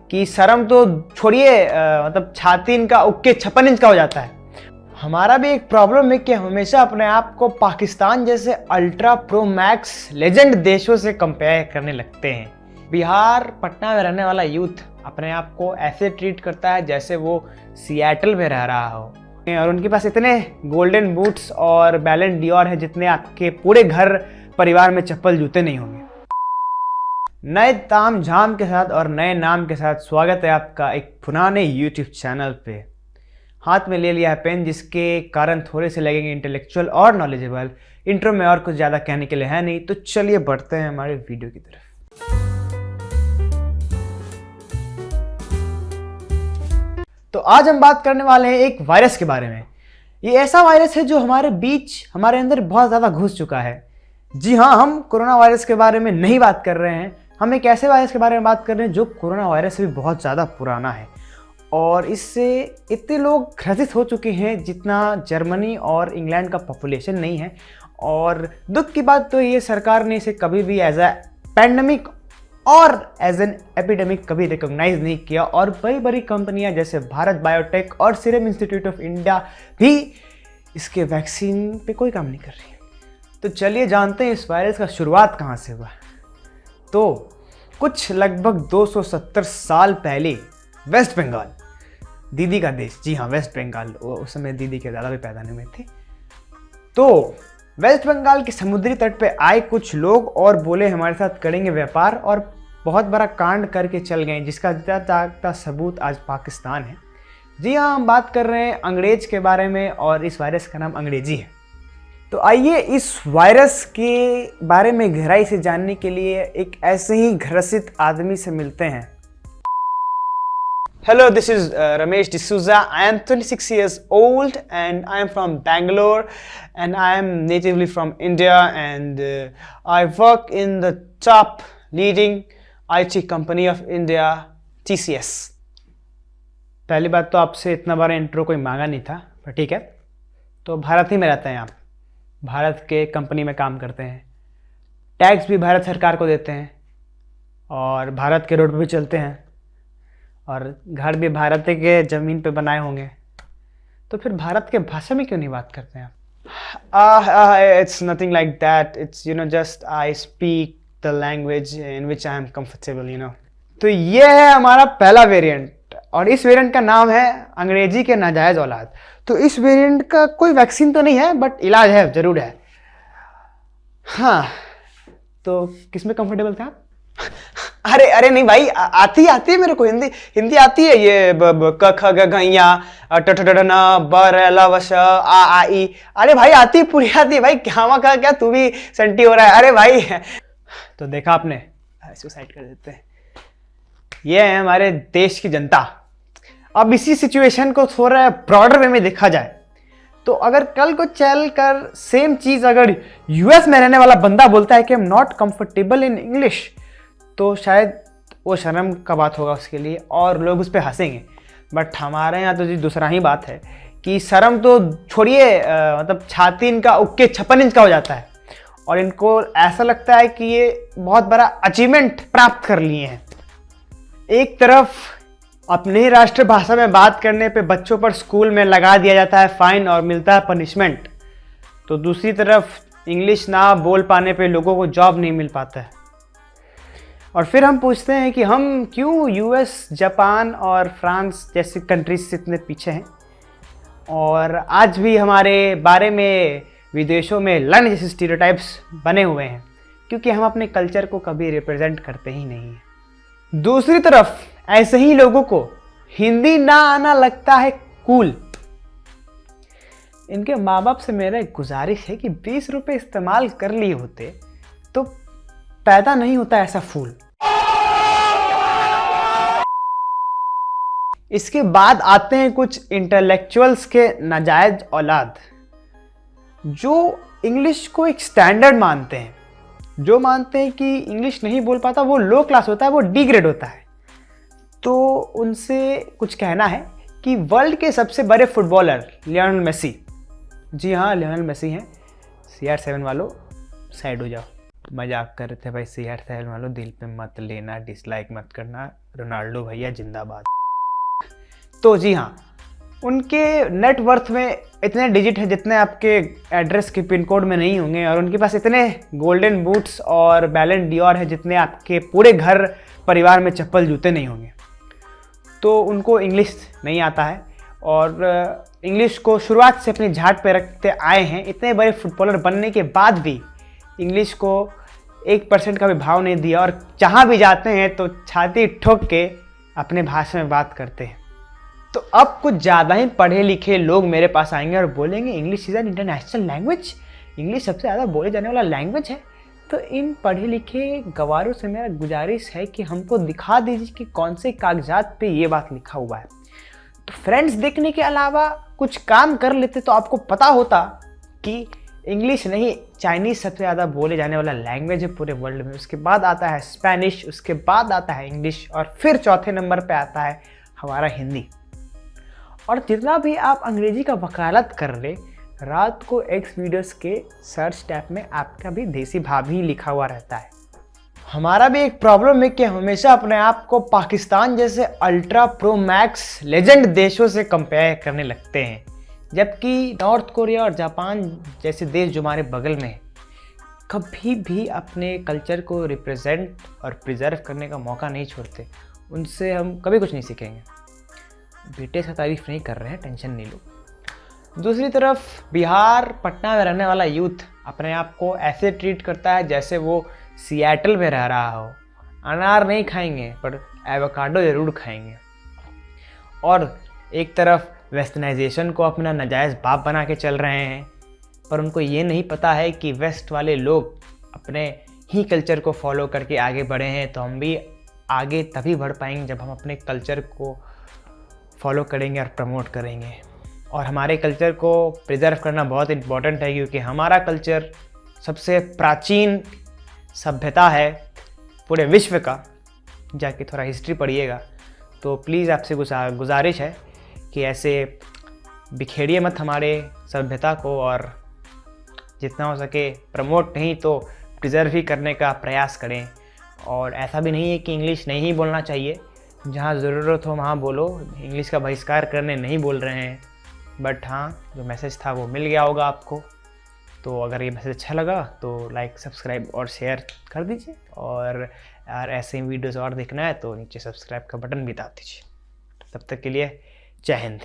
कि शर्म तो छोड़िए, मतलब छाती इनका उक्के 56 इंच का हो जाता है। हमारा भी एक प्रॉब्लम है कि हमेशा अपने आप को पाकिस्तान जैसे अल्ट्रा प्रो मैक्स लेजेंड देशों से कंपेयर करने लगते हैं। बिहार पटना में रहने वाला यूथ अपने आप को ऐसे ट्रीट करता है जैसे वो सिएटल में रह रहा हो, और उनके पास इतने गोल्डन बूट्स और बैलेंस डियोर है जितने आपके पूरे घर परिवार में चप्पल जूते नहीं होंगे। नए ताम झाम के साथ और नए नाम के साथ स्वागत है आपका एक पुराने YouTube चैनल पे। हाथ में ले लिया है पेन, जिसके कारण थोड़े से लगेंगे इंटेलेक्चुअल और नॉलेजेबल। इंट्रो में और कुछ ज़्यादा कहने के लिए है नहीं, तो चलिए बढ़ते हैं हमारे वीडियो की तरफ। तो आज हम बात करने वाले हैं एक वायरस के बारे में। ये ऐसा वायरस है जो हमारे बीच, हमारे अंदर बहुत ज़्यादा घुस चुका है। जी हाँ, हम कोरोना वायरस के बारे में नहीं बात कर रहे हैं, हम एक ऐसे वायरस के बारे में बात कर रहे हैं जो कोरोना वायरस से भी बहुत ज़्यादा पुराना है और इससे इतने लोग ग्रसित हो चुके हैं जितना जर्मनी और इंग्लैंड का पॉपुलेशन नहीं है। और दुख की बात तो ये, सरकार ने इसे कभी भी एज अ पैंडमिक और एज एन एपिडेमिक कभी रिकॉग्नाइज नहीं किया, और बड़ी बड़ी कंपनियां जैसे भारत बायोटेक और सीरम इंस्टीट्यूट ऑफ इंडिया भी इसके वैक्सीन पे कोई काम नहीं कर रही है। तो चलिए जानते हैं इस वायरस का शुरुआत कहाँ से हुआ। तो कुछ लगभग 270 साल पहले वेस्ट बंगाल, दीदी का देश, जी हाँ वेस्ट बंगाल, उस समय दीदी के ज़्यादा भी पैदा नहीं हुए थे। तो वेस्ट बंगाल के समुद्री तट पे आए कुछ लोग और बोले हमारे साथ करेंगे व्यापार, और बहुत बड़ा कांड करके चल गए, जिसका जागता सबूत आज पाकिस्तान है। जी हाँ, हम बात कर रहे हैं अंग्रेज के बारे में, और इस वायरस का नाम अंग्रेजी है। तो आइए इस वायरस के बारे में गहराई से जानने के लिए एक ऐसे ही ग्रसित आदमी से मिलते हैं। Hello, this is Ramesh D'Souza. I am 26 years old and I am from Bangalore, and I am natively from India, and I work in the top leading IT company of India, TCS. पहली बात तो आपसे इतना बड़ा intro कोई मांगा नहीं था, पर ठीक है। तो भारत ही में रहते हैं आप, भारत के कंपनी में काम करते हैं, टैक्स भी भारत सरकार को देते हैं, और भारत के रोड पे भी चलते हैं, और घर भी भारत के ज़मीन पे बनाए होंगे। तो फिर भारत के भाषा में क्यों नहीं बात करते हैं आप? It's nothing like that, it's just I speak the language in which I am comfortable. तो ये है हमारा पहला वेरिएंट, और इस वेरिएंट का नाम है अंग्रेजी के नाजायज़ औलाद। तो इस वेरिएंट का कोई वैक्सीन तो नहीं है, बट इलाज है, ज़रूर है। हाँ, तो किस में कंफर्टेबल था? अरे नहीं भाई, आती है मेरे को, हिंदी आती है। ये क ख ग घ ञ ट ठ ड न ब र ल व श आ ई। अरे भाई आती, पूरी आती है भाई। क्या तू भी संटी हो रहा है? अरे भाई, तो देखा आपने, सुसाइड कर देते हैं। ये है हमारे देश की जनता। अब इसी सिचुएशन को थोड़ा ब्रॉडर वे में देखा जाए, तो अगर कल को चल कर सेम चीज अगर यूएस में रहने वाला बंदा बोलता है कि I am not comfortable in English, तो शायद वो शर्म का बात होगा उसके लिए, और लोग उस पर हंसेंगे। बट हमारे यहाँ तो जी दूसरा ही बात है कि शर्म तो छोड़िए, मतलब छाती इनका उक्के 56 इंच का हो जाता है, और इनको ऐसा लगता है कि ये बहुत बड़ा अचीवमेंट प्राप्त कर लिए हैं। एक तरफ अपनी ही राष्ट्रभाषा में बात करने पे बच्चों पर स्कूल में लगा दिया जाता है फाइन और मिलता है पनिशमेंट, तो दूसरी तरफ इंग्लिश ना बोल पाने पे लोगों को जॉब नहीं मिल पाता है। और फिर हम पूछते हैं कि हम क्यों यूएस, जापान और फ्रांस जैसी कंट्रीज से इतने पीछे हैं, और आज भी हमारे बारे में विदेशों में लंड जैसे स्टीरियोटाइप्स बने हुए हैं, क्योंकि हम अपने कल्चर को कभी रिप्रेजेंट करते ही नहीं हैं। दूसरी तरफ ऐसे ही लोगों को हिंदी ना आना लगता है कूल। इनके माँ बाप से मेरा एक गुजारिश है कि 20 रुपए इस्तेमाल कर लिए होते तो पैदा नहीं होता ऐसा फूल। इसके बाद आते हैं कुछ इंटेलेक्चुअल्स के नाजायज औलाद, जो इंग्लिश को एक स्टैंडर्ड मानते हैं, जो मानते हैं कि इंग्लिश नहीं बोल पाता वो लो क्लास होता है, वो डी ग्रेड होता है। तो उनसे कुछ कहना है कि वर्ल्ड के सबसे बड़े फुटबॉलर लियोनेल मेसी, जी हाँ लियोनेल मेसी हैं, CR7 वालों साइड हो जाओ। मजाक कर रहे थे भाई, CR7 वालों, दिल पे मत लेना, डिसलाइक मत करना, रोनाल्डो भैया जिंदाबाद। तो जी हाँ, उनके नेटवर्थ में इतने डिजिट है जितने आपके एड्रेस के पिन कोड में नहीं होंगे, और उनके पास इतने गोल्डन बूट्स और बैलन डियोर है जितने आपके पूरे घर परिवार में चप्पल जूते नहीं होंगे। तो उनको इंग्लिश नहीं आता है, और इंग्लिश को शुरुआत से अपनी झाट पे रखते आए हैं। इतने बड़े फुटबॉलर बनने के बाद भी इंग्लिश को 1% का भी भाव नहीं दिया, और जहाँ भी जाते हैं तो छाती ठोक के अपने भाषा में बात करते हैं। तो अब कुछ ज़्यादा ही पढ़े लिखे लोग मेरे पास आएंगे और बोलेंगे English is an international language, English सबसे ज़्यादा बोले जाने वाला लैंग्वेज है। तो इन पढ़े लिखे गवारों से मेरा गुजारिश है कि हमको दिखा दीजिए कि कौन से कागजात पे ये बात लिखा हुआ है। तो फ्रेंड्स देखने के अलावा कुछ काम कर लेते तो आपको पता होता कि इंग्लिश नहीं, चाइनीज़ सबसे ज़्यादा बोले जाने वाला लैंग्वेज है पूरे वर्ल्ड में। उसके बाद आता है स्पेनिश, उसके बाद आता है इंग्लिश, और फिर चौथे नंबर पे आता है हमारा हिंदी। और जितना भी आप अंग्रेजी का वकालत कर रहे, रात को एक्स वीडियोस के सर्च टैब में आपका भी देसी भाभी लिखा हुआ रहता है। हमारा भी एक प्रॉब्लम है कि हमेशा अपने आप को पाकिस्तान जैसे अल्ट्रा प्रो मैक्स लेजेंड देशों से कंपेयर करने लगते हैं, जबकि नॉर्थ कोरिया और जापान जैसे देश जो हमारे बगल में है, कभी भी अपने कल्चर को रिप्रेजेंट और प्रिजर्व करने का मौका नहीं छोड़ते। उनसे हम कभी कुछ नहीं सीखेंगे। ब्रिटिश का तारीफ नहीं कर रहे हैं, टेंशन नहीं लो। दूसरी तरफ बिहार पटना में रहने वाला यूथ अपने आप को ऐसे ट्रीट करता है जैसे वो सिएटल में रह रहा हो। अनार नहीं खाएंगे पर एवोकाडो ज़रूर खाएंगे। और एक तरफ वेस्टर्नाइजेशन को अपना नाजायज़ बाप बना के चल रहे हैं, पर उनको ये नहीं पता है कि वेस्ट वाले लोग अपने ही कल्चर को फॉलो करके आगे बढ़े हैं। तो हम भी आगे तभी बढ़ पाएंगे जब हम अपने कल्चर को फॉलो करेंगे और प्रमोट करेंगे। और हमारे कल्चर को प्रिजर्व करना बहुत इम्पॉर्टेंट है, क्योंकि हमारा कल्चर सबसे प्राचीन सभ्यता है पूरे विश्व का। जाके थोड़ा हिस्ट्री पढ़िएगा। तो प्लीज़ आपसे गुजारिश है कि ऐसे बिखेरिए मत हमारे सभ्यता को, और जितना हो सके प्रमोट नहीं तो प्रिजर्व ही करने का प्रयास करें। और ऐसा भी नहीं है कि इंग्लिश नहीं बोलना चाहिए, जहाँ ज़रूरत हो वहाँ बोलो। इंग्लिश का बहिष्कार करने नहीं बोल रहे हैं, बट हाँ, जो मैसेज था वो मिल गया होगा आपको। तो अगर ये मैसेज अच्छा लगा तो लाइक, सब्सक्राइब और शेयर कर दीजिए। और यार ऐसे ही वीडियोस और देखना है तो नीचे सब्सक्राइब का बटन भी दबा दीजिए। तब तक के लिए जय हिंद।